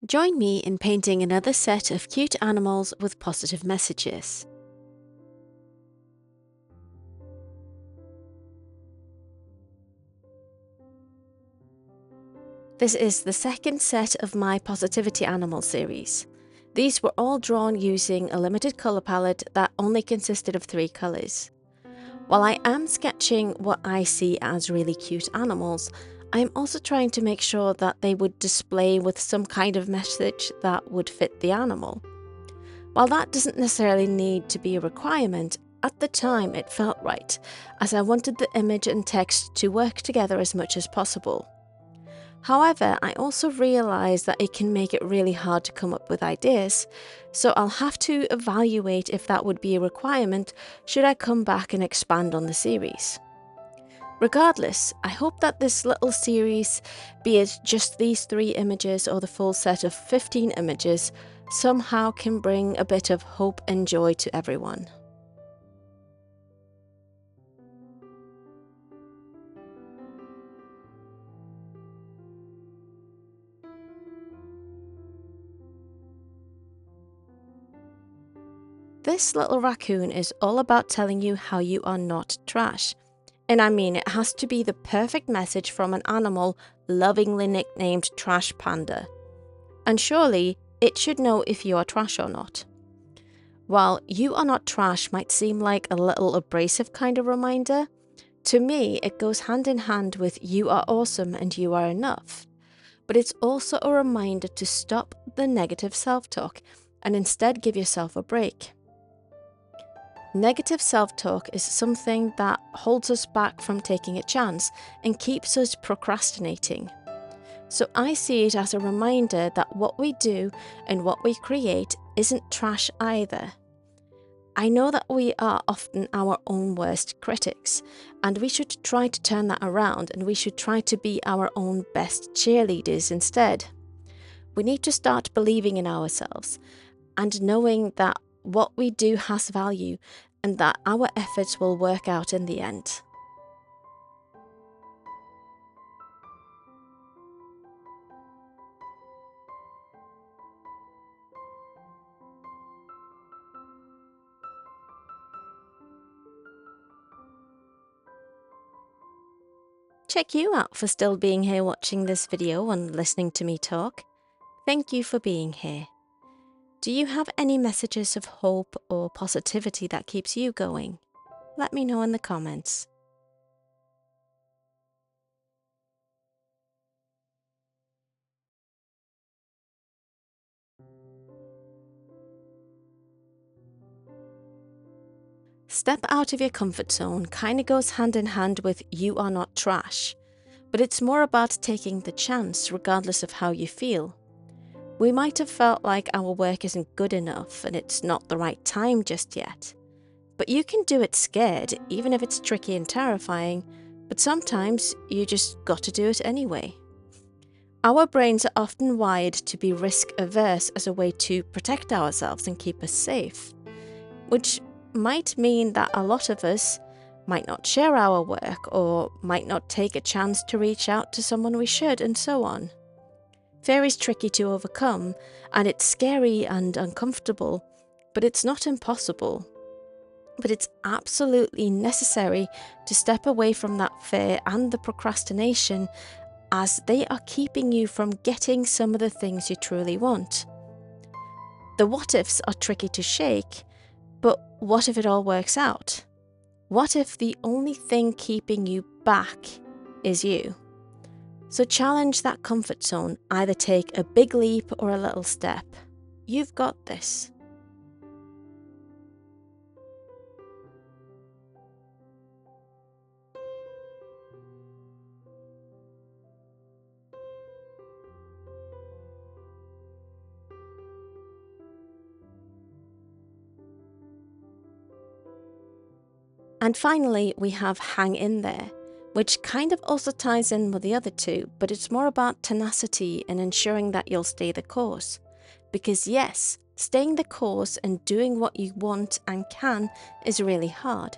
Join me in painting another set of cute animals with positive messages. This is the second set of my Positivity Animal series. These were all drawn using a limited colour palette that only consisted of 3 colours. While I am sketching what I see as really cute animals, I am also trying to make sure that they would display with some kind of message that would fit the animal. While that doesn't necessarily need to be a requirement, at the time it felt right, as I wanted the image and text to work together as much as possible. However, I also realise that it can make it really hard to come up with ideas, so I'll have to evaluate if that would be a requirement should I come back and expand on the series. Regardless, I hope that this little series, be it just these 3 images or the full set of 15 images, somehow can bring a bit of hope and joy to everyone. This little raccoon is all about telling you how you are not trash. And I mean, it has to be the perfect message from an animal lovingly nicknamed Trash Panda. And surely, it should know if you are trash or not. While "you are not trash" might seem like a little abrasive kind of reminder, to me it goes hand in hand with "you are awesome and you are enough." But it's also a reminder to stop the negative self-talk and instead give yourself a break. Negative self-talk is something that holds us back from taking a chance and keeps us procrastinating. So I see it as a reminder that what we do and what we create isn't trash either. I know that we are often our own worst critics, and we should try to turn that around, and we should try to be our own best cheerleaders instead. We need to start believing in ourselves and knowing that what we do has value and that our efforts will work out in the end. Check you out for still being here watching this video and listening to me talk. Thank you for being here. Do you have any messages of hope or positivity that keeps you going? Let me know in the comments. Step out of your comfort zone kind of goes hand in hand with "you are not trash," but it's more about taking the chance regardless of how you feel. We might have felt like our work isn't good enough and it's not the right time just yet. But you can do it scared, even if it's tricky and terrifying, but sometimes you just got to do it anyway. Our brains are often wired to be risk averse as a way to protect ourselves and keep us safe, which might mean that a lot of us might not share our work or might not take a chance to reach out to someone we should, and so on. Fear is tricky to overcome, and it's scary and uncomfortable, but it's not impossible. But it's absolutely necessary to step away from that fear and the procrastination, as they are keeping you from getting some of the things you truly want. The what ifs are tricky to shake, but what if it all works out? What if the only thing keeping you back is you? So challenge that comfort zone, either take a big leap or a little step. You've got this. And finally, we have "hang in there," which kind of also ties in with the other two, but it's more about tenacity and ensuring that you'll stay the course. Because yes, staying the course and doing what you want and can is really hard.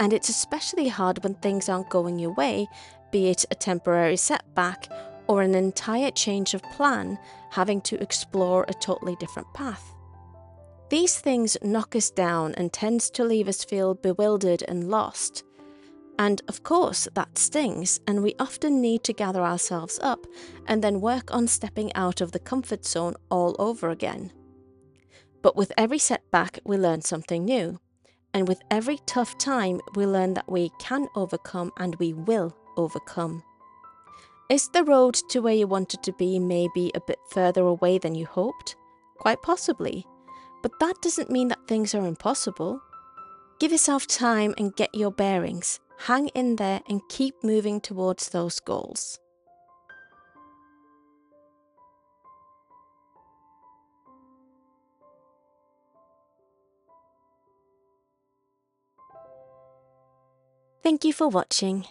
And it's especially hard when things aren't going your way, be it a temporary setback or an entire change of plan, having to explore a totally different path. These things knock us down and tends to leave us feel bewildered and lost. And of course, that stings, and we often need to gather ourselves up and then work on stepping out of the comfort zone all over again. But with every setback, we learn something new. And with every tough time, we learn that we can overcome and we will overcome. Is the road to where you wanted to be maybe a bit further away than you hoped? Quite possibly. But that doesn't mean that things are impossible. Give yourself time and get your bearings. Hang in there and keep moving towards those goals. Thank you for watching.